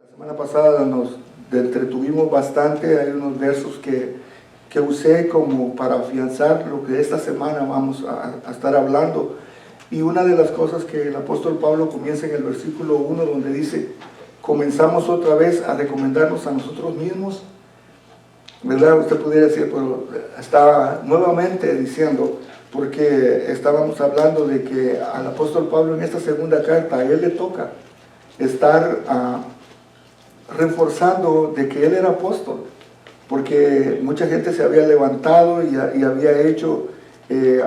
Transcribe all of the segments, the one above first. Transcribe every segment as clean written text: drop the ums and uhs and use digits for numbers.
La semana pasada nos entretuvimos bastante, hay unos versos que usé como para afianzar lo que esta semana vamos a estar hablando. Y una de las cosas que el apóstol Pablo comienza en el versículo 1, donde dice, comenzamos otra vez a recomendarnos a nosotros mismos, ¿verdad? Usted pudiera decir, pero estaba nuevamente diciendo, porque estábamos hablando de que al apóstol Pablo en esta segunda carta, a él le toca estar reforzando de que él era apóstol, porque mucha gente se había levantado y había hecho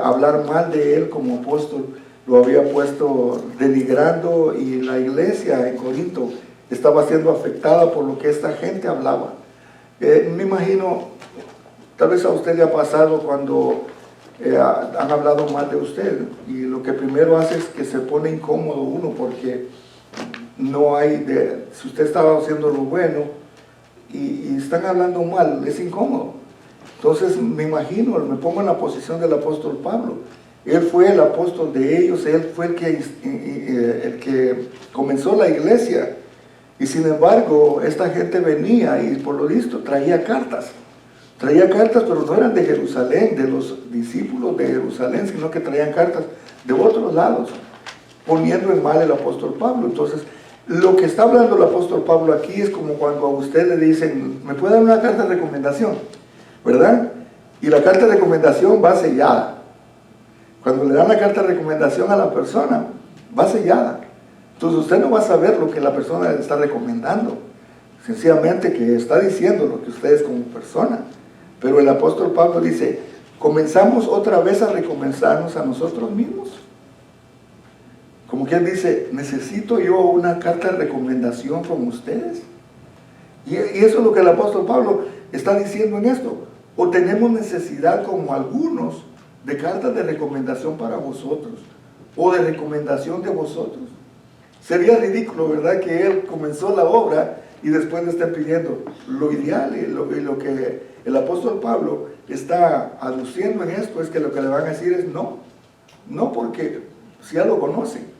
hablar mal de él como apóstol, lo había puesto denigrando, y la iglesia en Corinto estaba siendo afectada por lo que esta gente hablaba. Me imagino, tal vez a usted le ha pasado cuando han hablado mal de usted, y lo que primero hace es que se pone incómodo uno, porque no hay, si usted estaba haciendo lo bueno y están hablando mal, es incómodo. Entonces me imagino, me pongo en la posición del apóstol Pablo. Él fue el apóstol de ellos, él fue el que comenzó la iglesia, y sin embargo esta gente venía y por lo visto traía cartas, pero no eran de Jerusalén, de los discípulos de Jerusalén, sino que traían cartas de otros lados, poniendo en mal el apóstol Pablo. Entonces, lo que está hablando el apóstol Pablo aquí es como cuando a usted le dicen, ¿me puede dar una carta de recomendación? ¿Verdad? Y la carta de recomendación va sellada. Cuando le dan la carta de recomendación a la persona, va sellada. Entonces usted no va a saber lo que la persona le está recomendando, sencillamente que está diciendo lo que usted es como persona. Pero el apóstol Pablo dice, comenzamos otra vez a recomendarnos a nosotros mismos. Como quien dice, ¿necesito yo una carta de recomendación con ustedes? Y eso es lo que el apóstol Pablo está diciendo en esto. O tenemos necesidad, como algunos, de cartas de recomendación para vosotros, o de recomendación de vosotros. Sería ridículo, ¿verdad?, que él comenzó la obra y después le estén pidiendo. Lo ideal y lo que el apóstol Pablo está aduciendo en esto es que lo que le van a decir es no. No, porque si ya lo conocen.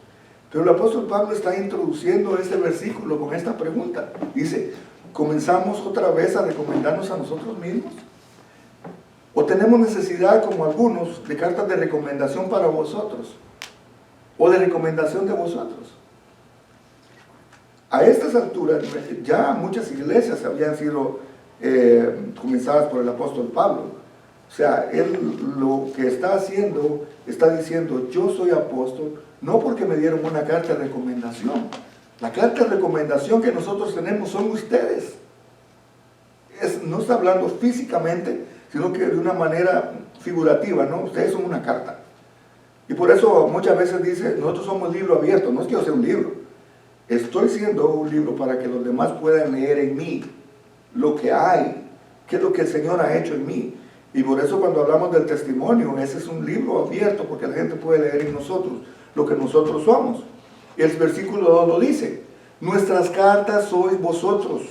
Pero el apóstol Pablo está introduciendo este versículo con esta pregunta. Dice, ¿comenzamos otra vez a recomendarnos a nosotros mismos? ¿O tenemos necesidad, como algunos, de cartas de recomendación para vosotros? ¿O de recomendación de vosotros? A estas alturas, ya muchas iglesias habían sido comenzadas por el apóstol Pablo. O sea, él lo que está haciendo, está diciendo, yo soy apóstol, no porque me dieron una carta de recomendación. La carta de recomendación que nosotros tenemos son ustedes. No está hablando físicamente, sino que de una manera figurativa, ¿no? Ustedes son una carta. Y por eso muchas veces dice, nosotros somos libro abierto. No es que yo sea un libro. Estoy siendo un libro para que los demás puedan leer en mí lo que hay, qué es lo que el Señor ha hecho en mí. Y por eso cuando hablamos del testimonio, ese es un libro abierto, porque la gente puede leer en nosotros lo que nosotros somos. El versículo 2 lo dice, nuestras cartas sois vosotros,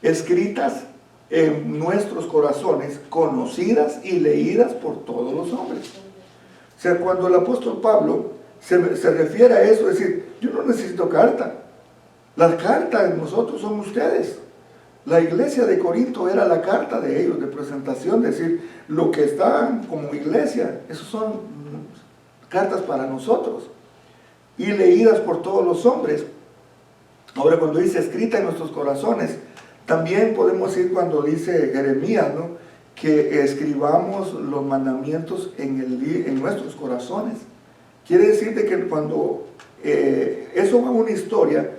escritas en nuestros corazones, conocidas y leídas por todos los hombres. O sea, cuando el apóstol Pablo se refiere a eso, es decir, yo no necesito carta. Las cartas de nosotros son ustedes. La iglesia de Corinto era la carta de ellos, de presentación, es decir, lo que está como iglesia, esos son cartas para nosotros, y leídas por todos los hombres. Ahora, cuando dice escrita en nuestros corazones, también podemos ir cuando dice Jeremías, ¿no?, que escribamos los mandamientos en nuestros corazones. Quiere decir de que cuando, eso va una historia,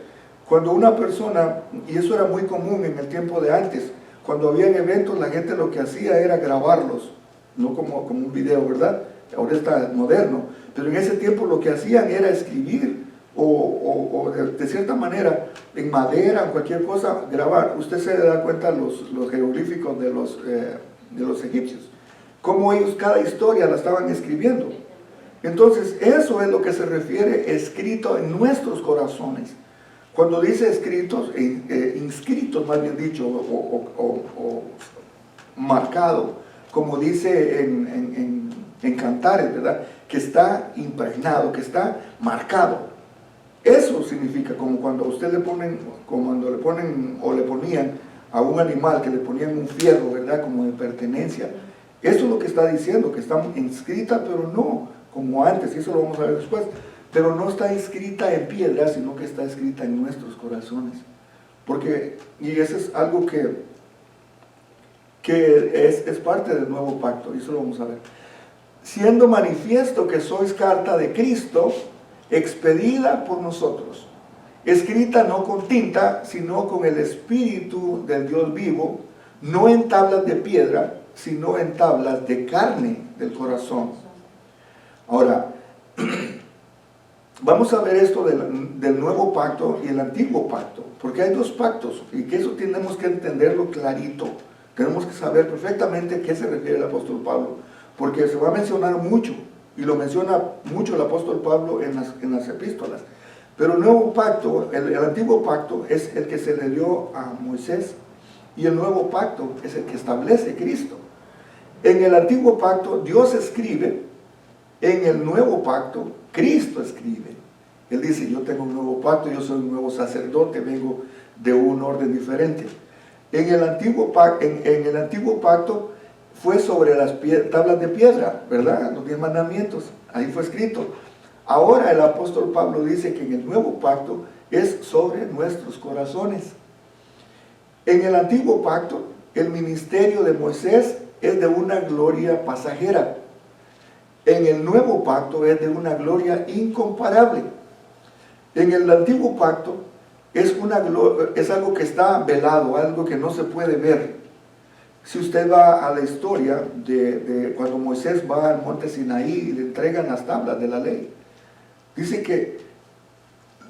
cuando una persona, y eso era muy común en el tiempo de antes, cuando habían eventos, la gente lo que hacía era grabarlos, no como un video, ¿verdad? Ahora está moderno, pero en ese tiempo lo que hacían era escribir, o de cierta manera, en madera, o cualquier cosa, grabar. Usted se da cuenta los jeroglíficos de los egipcios, cómo ellos cada historia la estaban escribiendo. Entonces, eso es lo que se refiere escrito en nuestros corazones. Cuando dice escritos, inscritos más bien dicho, o marcado, como dice en Cantares, ¿verdad?, que está impregnado, que está marcado. Eso significa, como cuando a usted le ponen, como cuando le ponen o le ponían a un animal que le ponían un fierro, ¿verdad? Como de pertenencia. Eso es lo que está diciendo, que está inscrita, pero no como antes, y eso lo vamos a ver después, pero no está inscrita en piedra, sino que está escrita en nuestros corazones. Porque, y eso es algo que es parte del nuevo pacto, y eso lo vamos a ver. Siendo manifiesto que sois carta de Cristo, expedida por nosotros, escrita no con tinta, sino con el Espíritu del Dios vivo, no en tablas de piedra, sino en tablas de carne del corazón. Ahora, vamos a ver esto del nuevo pacto y el antiguo pacto, porque hay dos pactos, y que eso tenemos que entenderlo clarito. Tenemos que saber perfectamente a qué se refiere el apóstol Pablo, porque se va a mencionar mucho, y lo menciona mucho el apóstol Pablo en las epístolas. Pero el nuevo pacto, el antiguo pacto es el que se le dio a Moisés, y el nuevo pacto es el que establece Cristo. En el antiguo pacto Dios escribe, en el nuevo pacto Cristo escribe. Él dice, yo tengo un nuevo pacto, yo soy un nuevo sacerdote, vengo de un orden diferente. En el antiguo pacto fue sobre las tablas de piedra, ¿verdad? Los 10 mandamientos, ahí fue escrito. Ahora el apóstol Pablo dice que en el nuevo pacto es sobre nuestros corazones. En el antiguo pacto, el ministerio de Moisés es de una gloria pasajera. En el nuevo pacto es de una gloria incomparable. En el antiguo pacto es algo que está velado, algo que no se puede ver. Si usted va a la historia de cuando Moisés va al monte Sinaí y le entregan las tablas de la ley, dice que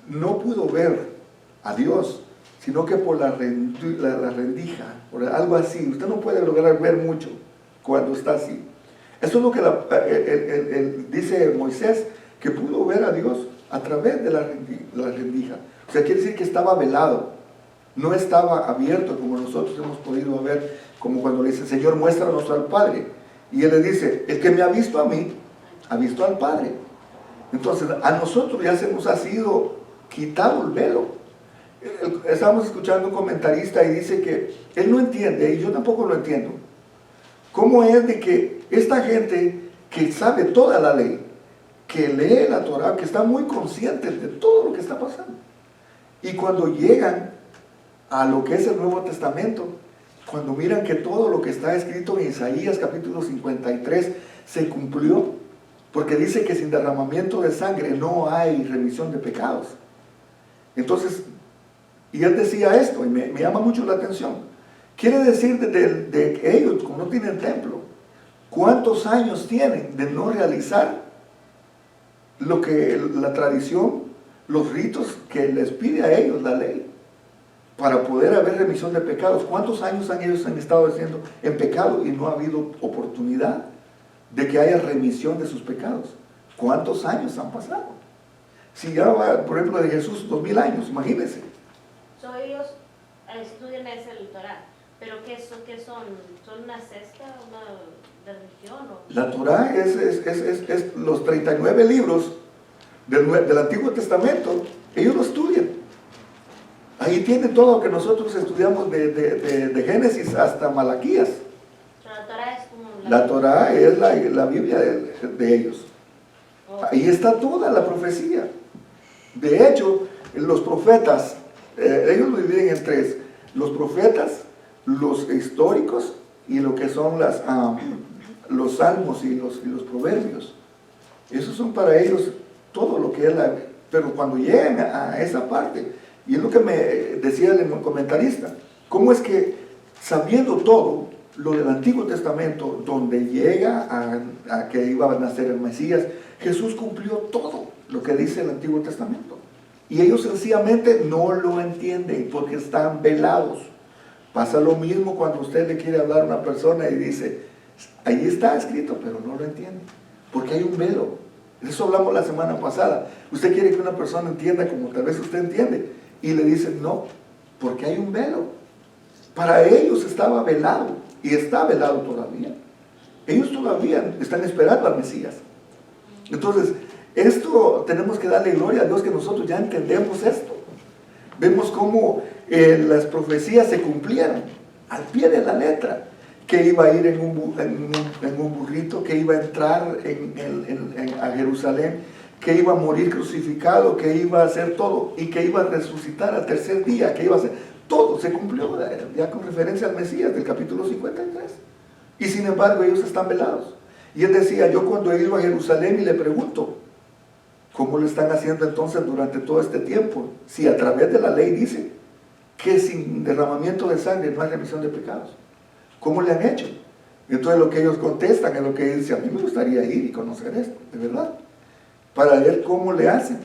no pudo ver a Dios, sino que por la rendija, por algo así. Usted no puede lograr ver mucho cuando está así. Eso es lo que dice Moisés, que pudo ver a Dios a través de la rendija. O sea, quiere decir que estaba velado, no estaba abierto como nosotros hemos podido ver, como cuando le dice, Señor, muéstranos al Padre. Y Él le dice, el que me ha visto a mí, ha visto al Padre. Entonces, a nosotros ya se nos ha sido quitado el velo. Estábamos escuchando un comentarista y dice que él no entiende, y yo tampoco lo entiendo, cómo es de que esta gente que sabe toda la ley, que lee la Torah, que está muy consciente de todo lo que está pasando, y cuando llegan a lo que es el Nuevo Testamento, cuando miran que todo lo que está escrito en Isaías capítulo 53 se cumplió, porque dice que sin derramamiento de sangre no hay remisión de pecados. Entonces, y él decía esto, y me llama mucho la atención. Quiere decir de ellos, como no tienen templo, ¿cuántos años tienen de no realizar lo que la tradición, los ritos que les pide a ellos la ley, para poder haber remisión de pecados? ¿Cuántos años ellos han estado haciendo en pecado y no ha habido oportunidad de que haya remisión de sus pecados? ¿Cuántos años han pasado? Si ya va, por ejemplo, de Jesús, 2000 años, imagínense. Ellos estudian ese Torah, pero ¿qué son? ¿Son una secta, una religión? ¿O? La Torah es los 39 libros del Antiguo Testamento, ellos lo estudian. Ahí tiene todo lo que nosotros estudiamos de Génesis hasta Malaquías. La Torah es como la Torah es la Biblia de ellos. Ahí está toda la profecía. De hecho, los profetas, ellos lo dividen en tres: los profetas, los históricos y lo que son los salmos y los proverbios. Esos son para ellos todo lo que es pero cuando llegan a esa parte, y es lo que me decía el comentarista, ¿cómo es que sabiendo todo lo del Antiguo Testamento, donde llega a que iba a nacer el Mesías, Jesús cumplió todo lo que dice el Antiguo Testamento? Y ellos sencillamente no lo entienden porque están velados. Pasa lo mismo cuando usted le quiere hablar a una persona y dice, ahí está escrito, pero no lo entiende, porque hay un velo. De eso hablamos la semana pasada. Usted quiere que una persona entienda como tal vez usted entiende, y le dicen no, porque hay un velo. Para ellos estaba velado, y está velado todavía. Ellos todavía están esperando al Mesías. Entonces, esto tenemos que darle gloria a Dios que nosotros ya entendemos esto. Vemos cómo las profecías se cumplieron al pie de la letra, que iba a ir en un burrito, que iba a entrar a Jerusalén, que iba a morir crucificado, que iba a hacer todo y que iba a resucitar al tercer día, que iba a hacer todo, se cumplió ya con referencia al Mesías del capítulo 53. Y sin embargo ellos están velados. Y él decía, yo cuando he ido a Jerusalén y le pregunto, ¿cómo lo están haciendo entonces durante todo este tiempo? Si a través de la ley dice que sin derramamiento de sangre no hay remisión de pecados. ¿Cómo le han hecho? Entonces lo que ellos contestan es lo que dice, a mí me gustaría ir y conocer esto, de verdad, para ver cómo le hacen.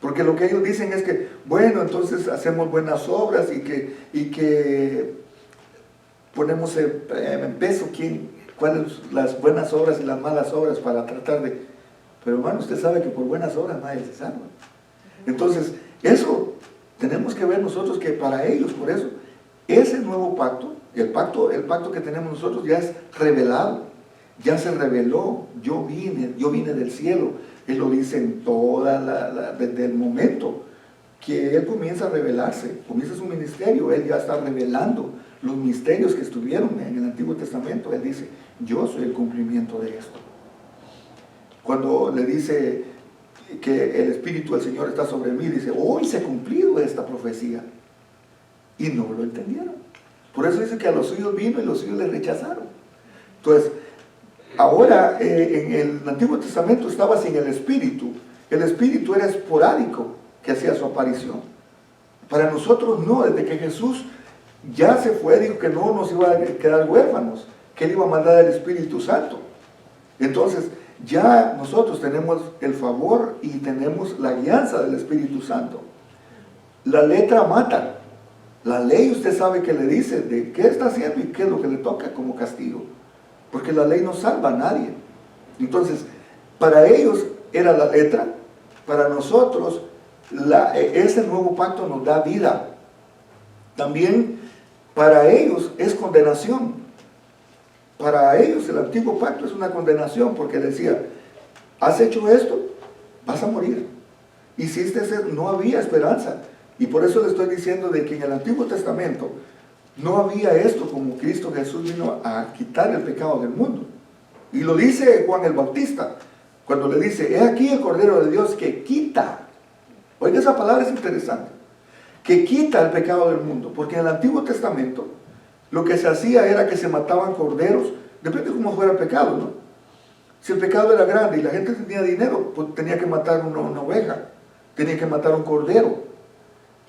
Porque lo que ellos dicen es que, bueno, entonces hacemos buenas obras y que ponemos en peso cuáles son las buenas obras y las malas obras para tratar de... Pero hermano, usted sabe que por buenas obras nadie se salva. Entonces, eso tenemos que ver nosotros que para ellos, por eso, ese nuevo pacto, el pacto que tenemos nosotros ya es revelado, ya se reveló, yo vine del cielo. Él lo dice en desde el momento que Él comienza a revelarse, comienza su ministerio, Él ya está revelando los misterios que estuvieron en el Antiguo Testamento. Él dice, yo soy el cumplimiento de esto. Cuando le dice que el Espíritu del Señor está sobre mí, dice, hoy se ha cumplido esta profecía. Y no lo entendieron. Por eso dice que a los suyos vino y los suyos le rechazaron. Entonces, ahora en el Antiguo Testamento estaba sin el Espíritu. El Espíritu era esporádico que hacía su aparición. Para nosotros no, desde que Jesús ya se fue, dijo que no nos iba a quedar huérfanos, que Él iba a mandar el Espíritu Santo. Entonces, ya nosotros tenemos el favor y tenemos la guianza del Espíritu Santo. La letra mata. La ley usted sabe que le dice de qué está haciendo y qué es lo que le toca como castigo. Porque la ley no salva a nadie. Entonces, para ellos era la letra, para nosotros ese nuevo pacto nos da vida. También para ellos es condenación. Para ellos el antiguo pacto es una condenación porque decía, has hecho esto, vas a morir. Hiciste eso, no había esperanza. Y por eso le estoy diciendo de que en el Antiguo Testamento no había esto como Cristo Jesús vino a quitar el pecado del mundo. Y lo dice Juan el Bautista, cuando le dice, he aquí el Cordero de Dios que quita. Oiga, esa palabra es interesante. Que quita el pecado del mundo. Porque en el Antiguo Testamento lo que se hacía era que se mataban corderos, depende de cómo fuera el pecado, ¿no? Si el pecado era grande y la gente tenía dinero, pues tenía que matar una oveja, tenía que matar un cordero.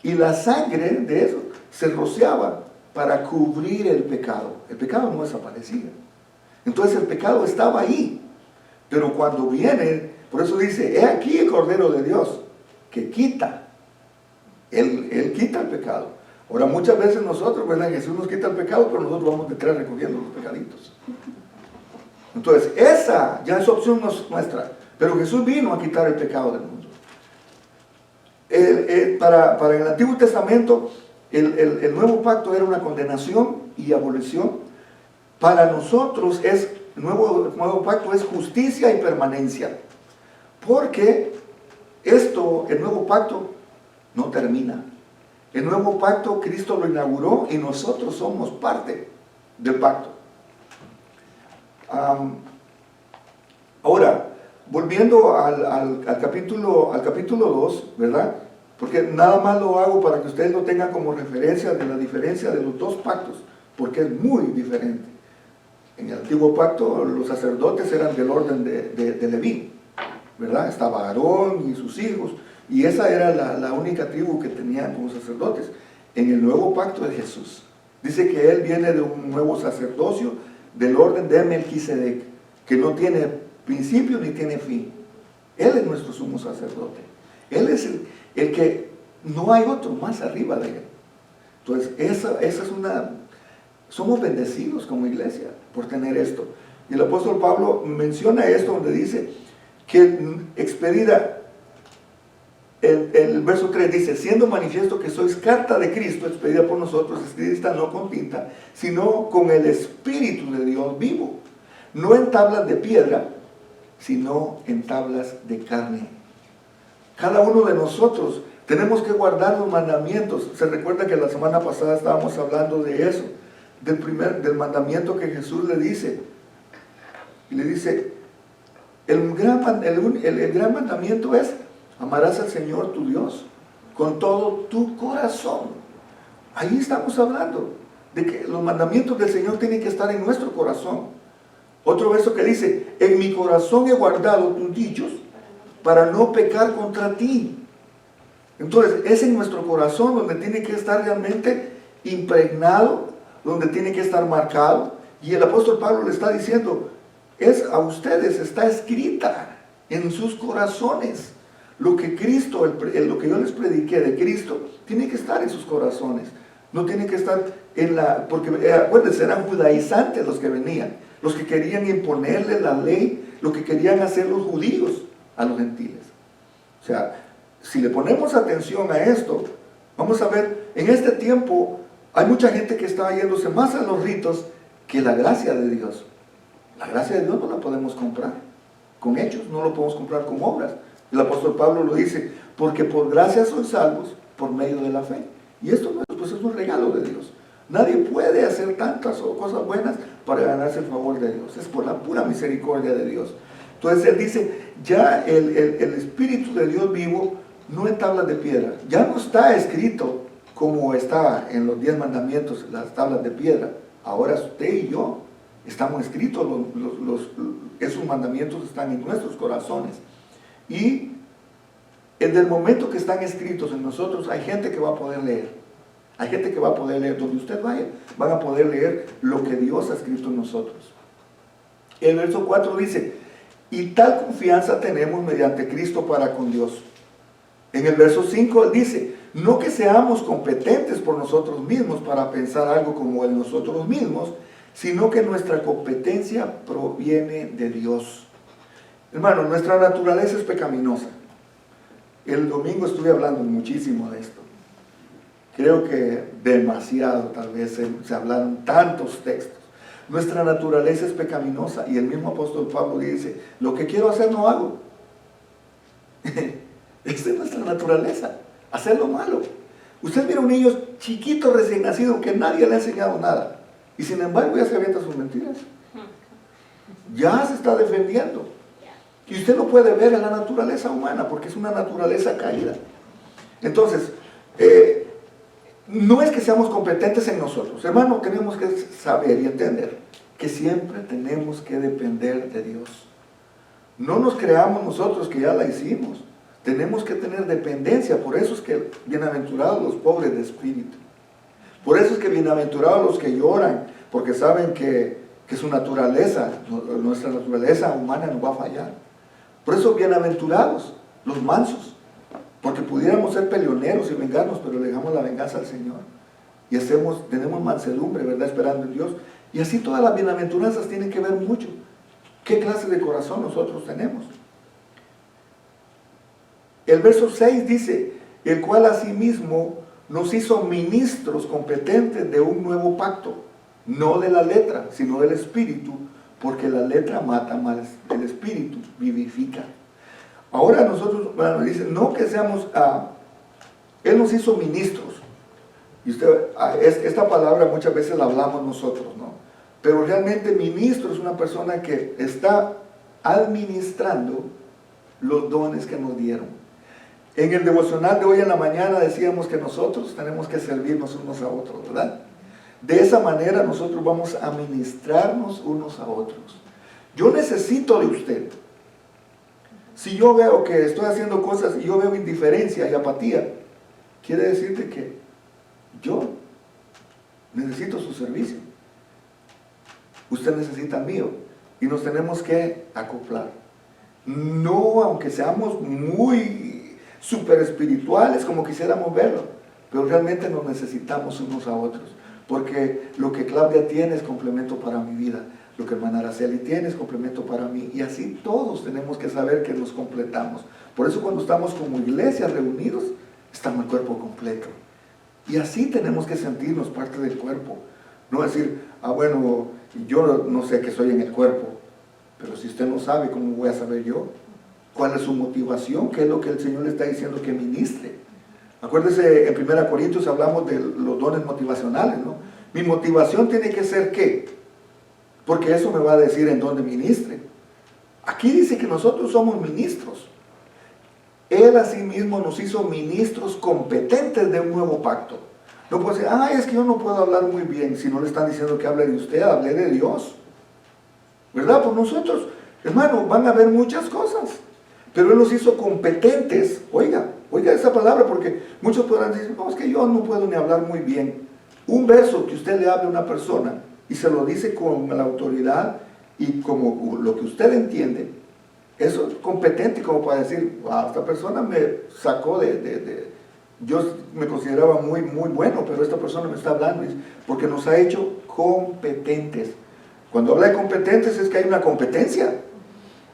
Y la sangre de eso se rociaba para cubrir el pecado. El pecado no desaparecía. Entonces el pecado estaba ahí. Pero cuando viene, por eso dice, he aquí el Cordero de Dios, que quita. Él quita el pecado. Ahora muchas veces nosotros, ¿verdad? Jesús nos quita el pecado, pero nosotros vamos detrás recogiendo los pecaditos. Entonces esa ya es opción nuestra. Pero Jesús vino a quitar el pecado del mundo. Para el Antiguo Testamento, el nuevo pacto era una condenación y abolición. Para nosotros el nuevo pacto es justicia y permanencia. Porque el nuevo pacto no termina. El nuevo pacto Cristo lo inauguró y nosotros somos parte del pacto. Ahora, volviendo al capítulo 2, ¿verdad? Porque nada más lo hago para que ustedes lo tengan como referencia de la diferencia de los dos pactos, porque es muy diferente. En el antiguo pacto los sacerdotes eran del orden de Leví, ¿verdad? Estaba Aarón y sus hijos, y esa era la única tribu que tenían como sacerdotes. En el nuevo pacto de Jesús, dice que Él viene de un nuevo sacerdocio del orden de Melquisedec, que no tiene principio ni tiene fin. Él es nuestro sumo sacerdote. Él es el que no hay otro más arriba de Él. Entonces, esa es somos bendecidos como iglesia por tener esto. Y el apóstol Pablo menciona esto donde dice que expedida, el verso 3 dice, siendo manifiesto que sois carta de Cristo, expedida por nosotros, escrita no con tinta, sino con el Espíritu de Dios vivo, no en tablas de piedra, sino en tablas de carne. Cada uno de nosotros tenemos que guardar los mandamientos. Se recuerda que la semana pasada estábamos hablando de eso, del mandamiento que Jesús le dice. Y le dice, el gran mandamiento es: amarás al Señor tu Dios con todo tu corazón. Ahí estamos hablando de que los mandamientos del Señor tienen que estar en nuestro corazón. Otro verso que dice: en mi corazón he guardado tus dichos para no pecar contra ti. Entonces es en nuestro corazón donde tiene que estar realmente impregnado, donde tiene que estar marcado. Y el apóstol Pablo le está diciendo, a ustedes está escrita en sus corazones. Lo que Cristo, lo que yo les prediqué de Cristo, tiene que estar en sus corazones. No tiene que estar porque acuérdense, eran judaizantes los que venían, los que querían imponerle la ley, lo que querían hacer los judíos a los gentiles. O sea, si le ponemos atención a esto, vamos a ver, en este tiempo hay mucha gente que está yéndose más a los ritos que la gracia de Dios. La gracia de Dios no la podemos comprar con hechos, no lo podemos comprar con obras. El apóstol Pablo lo dice, porque por gracia sois salvos por medio de la fe. Y esto pues es un regalo de Dios. Nadie puede hacer tantas cosas buenas para ganarse el favor de Dios. Es por la pura misericordia de Dios. Entonces él dice, ya el Espíritu de Dios vivo, no en tablas de piedra. Ya no está escrito como está en los 10 mandamientos, las tablas de piedra. Ahora usted y yo estamos escritos, esos mandamientos están en nuestros corazones. Y desde el momento que están escritos en nosotros, hay gente que va a poder leer. Hay gente que va a poder leer. Donde usted vaya, van a poder leer lo que Dios ha escrito en nosotros. El verso 4 dice, y tal confianza tenemos mediante Cristo para con Dios. En el verso 5 dice, no que seamos competentes por nosotros mismos para pensar algo como el nosotros mismos, sino que nuestra competencia proviene de Dios. Hermano, nuestra naturaleza es pecaminosa. El domingo estuve hablando muchísimo de esto. Creo que demasiado, tal vez se hablaron tantos textos. Nuestra naturaleza es pecaminosa y el mismo apóstol Pablo dice, lo que quiero hacer no hago. Esta es nuestra naturaleza, hacer lo malo. Usted mira a un niño chiquito recién nacido que nadie le ha enseñado nada y sin embargo ya se avienta sus mentiras. Ya se está defendiendo. Y usted lo puede ver en la naturaleza humana porque es una naturaleza caída. Entonces, no es que seamos competentes en nosotros. Hermano, tenemos que saber y entender que siempre tenemos que depender de Dios. No nos creamos nosotros que ya la hicimos. Tenemos que tener dependencia. Por eso es que bienaventurados los pobres de espíritu. Por eso es que bienaventurados los que lloran, porque saben que su naturaleza, nuestra naturaleza humana nos va a fallar. Por eso bienaventurados los mansos, porque pudiéramos ser peleoneros y vengarnos, pero le dejamos la venganza al Señor. Y tenemos mansedumbre, ¿verdad? Esperando en Dios. Y así todas las bienaventuranzas tienen que ver mucho. ¿Qué clase de corazón nosotros tenemos? El verso 6 dice, el cual asimismo nos hizo ministros competentes de un nuevo pacto, no de la letra, sino del Espíritu, porque la letra mata, más el Espíritu vivifica. Ahora nosotros, bueno, dice, no que seamos, Él nos hizo ministros. Y esta palabra muchas veces la hablamos nosotros, ¿no? Pero realmente ministro es una persona que está administrando los dones que nos dieron. En el devocional de hoy en la mañana decíamos que nosotros tenemos que servirnos unos a otros, ¿verdad? De esa manera nosotros vamos a ministrarnos unos a otros. Yo necesito de usted. Si yo veo que estoy haciendo cosas y yo veo indiferencia y apatía, quiere decirte que yo necesito su servicio. Usted necesita el mío y nos tenemos que acoplar. No, aunque seamos muy súper espirituales como quisiéramos verlo, pero realmente nos necesitamos unos a otros, porque lo que Claudia tiene es complemento para mi vida, lo que hermana Araceli tiene es complemento para mí, y así todos tenemos que saber que nos completamos. Por eso cuando estamos como iglesia reunidos, estamos el cuerpo completo, y así tenemos que sentirnos parte del cuerpo, no decir, bueno, yo no sé que soy en el cuerpo, Pero si usted no sabe, ¿cómo voy a saber yo? ¿Cuál es su motivación? ¿Qué es lo que el Señor le está diciendo que ministre? Acuérdese, en 1 Corintios hablamos de los dones motivacionales, ¿no? Mi motivación tiene que ser ¿qué? Porque eso me va a decir en dónde ministre. Aquí dice que nosotros somos ministros. Él asimismo nos hizo ministros competentes de un nuevo pacto. No puede decir, es que yo no puedo hablar muy bien. Si no le están diciendo que hable de usted, hable de Dios. ¿Verdad? Por nosotros, hermano, van a haber muchas cosas. Pero Él nos hizo competentes. Oiga esa palabra, porque muchos podrán decir, no, es que yo no puedo ni hablar muy bien. Un verso que usted le hable a una persona y se lo dice con la autoridad y como lo que usted entiende, eso es competente como para decir, wow, esta persona me sacó yo me consideraba muy bueno, pero esta persona me está hablando, porque nos ha hecho competentes. Cuando habla de competentes es que hay una competencia.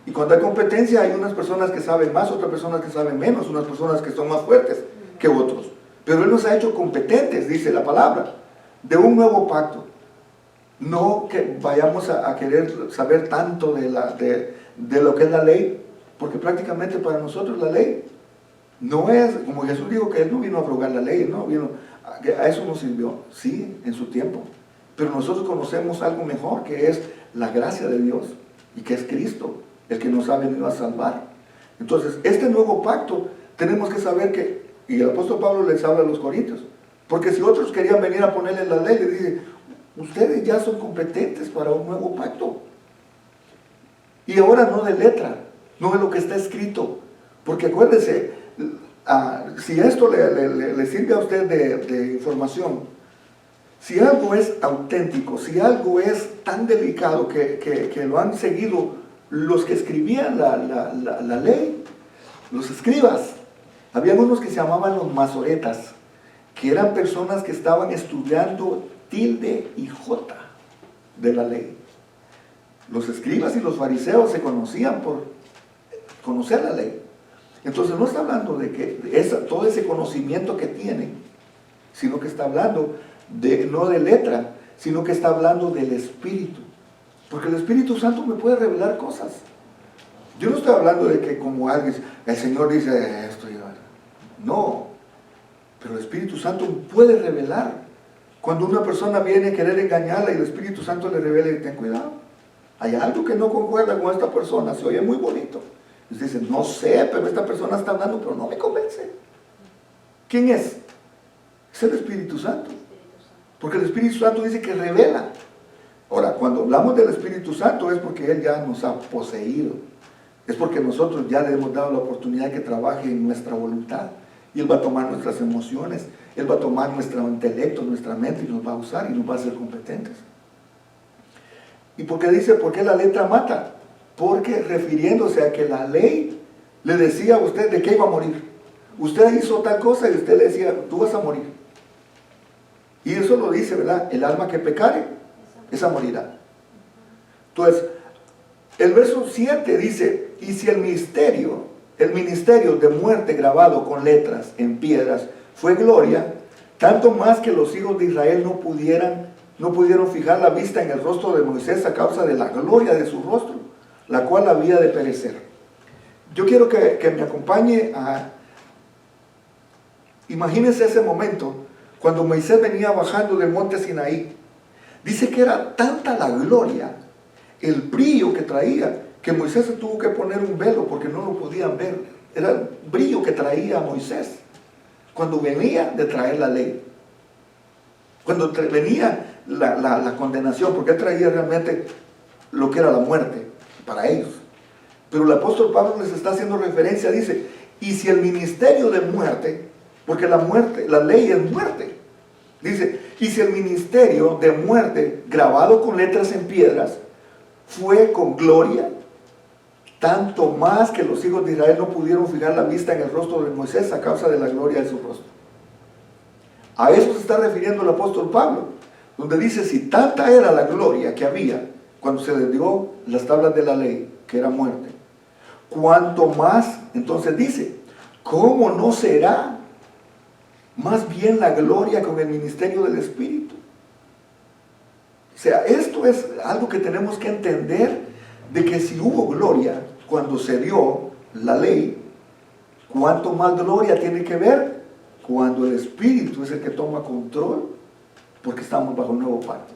Y cuando hay competencia hay unas personas que saben más, otras personas que saben menos, unas personas que son más fuertes que otros. Pero Él nos ha hecho competentes, dice la palabra, de un nuevo pacto. No que vayamos a querer saber tanto de lo que es la ley, porque prácticamente para nosotros la ley no es, como Jesús dijo que Él no vino a abrogar la ley, no vino, a eso nos sirvió, sí, en su tiempo. Pero nosotros conocemos algo mejor, que es la gracia de Dios, y que es Cristo, el que nos ha venido a salvar. Entonces, este nuevo pacto, tenemos que saber que, y el apóstol Pablo les habla a los corintios, porque si otros querían venir a ponerle la ley, les dice, ustedes ya son competentes para un nuevo pacto. Y ahora no de letra, no de lo que está escrito, porque acuérdense, si esto le sirve a usted de información, si algo es auténtico, si algo es tan delicado que lo han seguido los que escribían la ley, los escribas, habían unos que se llamaban los masoretas, que eran personas que estaban estudiando tilde y jota de la ley. Los escribas y los fariseos se conocían por conocer la ley. Entonces no está hablando de que todo ese conocimiento que tienen, sino que está hablando no de letra, sino que está hablando del Espíritu. Porque el Espíritu Santo me puede revelar cosas. Yo no estoy hablando de que como alguien, el Señor dice esto y no, pero el Espíritu Santo puede revelar. Cuando una persona viene a querer engañarla y el Espíritu Santo le revela, ten cuidado, hay algo que no concuerda con esta persona, se oye muy bonito. Y usted dice, no sé, pero esta persona está hablando, pero no me convence. ¿Quién es? Es el Espíritu Santo. Porque el Espíritu Santo dice que revela. Ahora, cuando hablamos del Espíritu Santo es porque Él ya nos ha poseído. Es porque nosotros ya le hemos dado la oportunidad de que trabaje en nuestra voluntad. Y Él va a tomar nuestras emociones, Él va a tomar nuestro intelecto, nuestra mente y nos va a usar y nos va a hacer competentes. ¿Y por qué dice, por qué la letra mata? Porque refiriéndose a que la ley le decía a usted de qué iba a morir. Usted hizo tal cosa y usted le decía, tú vas a morir. Y eso lo dice, ¿verdad? El alma que pecare, esa morirá. Entonces, el verso 7 dice, y si el ministerio de muerte grabado con letras en piedras fue gloria, tanto más que los hijos de Israel no pudieron fijar la vista en el rostro de Moisés a causa de la gloria de su rostro, la cual había de perecer. Yo quiero que me acompañe imagínense ese momento, cuando Moisés venía bajando del monte Sinaí. Dice que era tanta la gloria, el brillo que traía, que Moisés se tuvo que poner un velo porque no lo podían ver. Era el brillo que traía Moisés cuando venía de traer la ley. Cuando venía la condenación, porque él traía realmente lo que era la muerte para ellos. Pero el apóstol Pablo les está haciendo referencia, dice, y si el ministerio de muerte, porque la ley es muerte, dice, y si el ministerio de muerte grabado con letras en piedras fue con gloria, tanto más que los hijos de Israel no pudieron fijar la vista en el rostro de Moisés a causa de la gloria de su rostro. A eso se está refiriendo el apóstol Pablo, donde dice, si tanta era la gloria que había cuando se les dio las tablas de la ley, que era muerte, cuanto más, entonces dice, ¿cómo no será más bien la gloria con el ministerio del Espíritu? O sea, esto es algo que tenemos que entender de que si hubo gloria cuando se dio la ley, ¿cuánto más gloria tiene que ver cuando el Espíritu es el que toma control? Porque estamos bajo el nuevo pacto.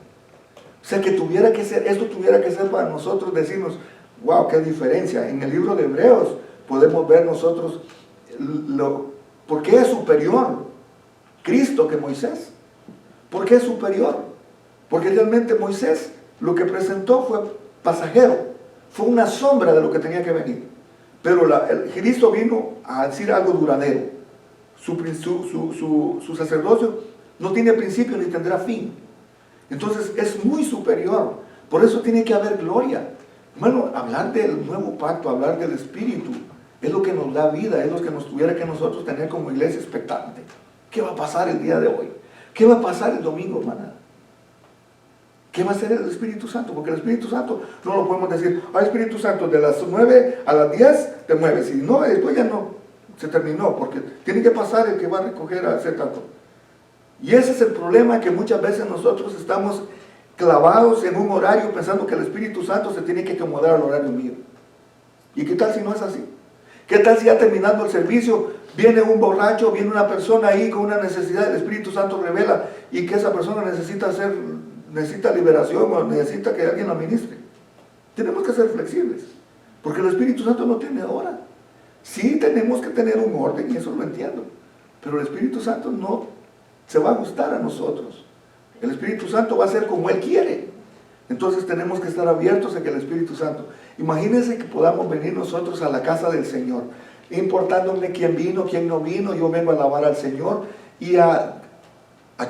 O sea que tuviera que ser, esto tuviera que ser para nosotros decirnos, wow, qué diferencia. En el libro de Hebreos podemos ver nosotros por qué es superior Cristo que Moisés. ¿Por qué es superior? Porque realmente Moisés lo que presentó fue pasajero, fue una sombra de lo que tenía que venir. Pero el Cristo vino a decir algo duradero. Su sacerdocio no tiene principio ni tendrá fin. Entonces es muy superior. Por eso tiene que haber gloria. Hermano, hablar del nuevo pacto, hablar del Espíritu, es lo que nos da vida, es lo que nos tuviera que nosotros tener como iglesia expectante. ¿Qué va a pasar el día de hoy? ¿Qué va a pasar el domingo, hermana? ¿Qué va a hacer el Espíritu Santo? Porque el Espíritu Santo no lo podemos decir, Espíritu Santo, de las 9 a las 10 te mueves. Si no, después ya no, se terminó, porque tiene que pasar el que va a recoger a hacer tanto. Y ese es el problema, que muchas veces nosotros estamos clavados en un horario pensando que el Espíritu Santo se tiene que acomodar al horario mío. ¿Y qué tal si no es así? ¿Qué tal si ya terminando el servicio viene un borracho, viene una persona ahí con una necesidad, el Espíritu Santo revela y que esa persona necesita liberación o necesita que alguien la ministre? Tenemos que ser flexibles, porque el Espíritu Santo no tiene hora. Sí tenemos que tener un orden, y eso lo entiendo, pero el Espíritu Santo no se va a ajustar a nosotros. El Espíritu Santo va a ser como Él quiere. Entonces tenemos que estar abiertos a que el Espíritu Santo, imagínense que podamos venir nosotros a la casa del Señor, importándome quién vino, quién no vino, yo vengo a alabar al Señor y a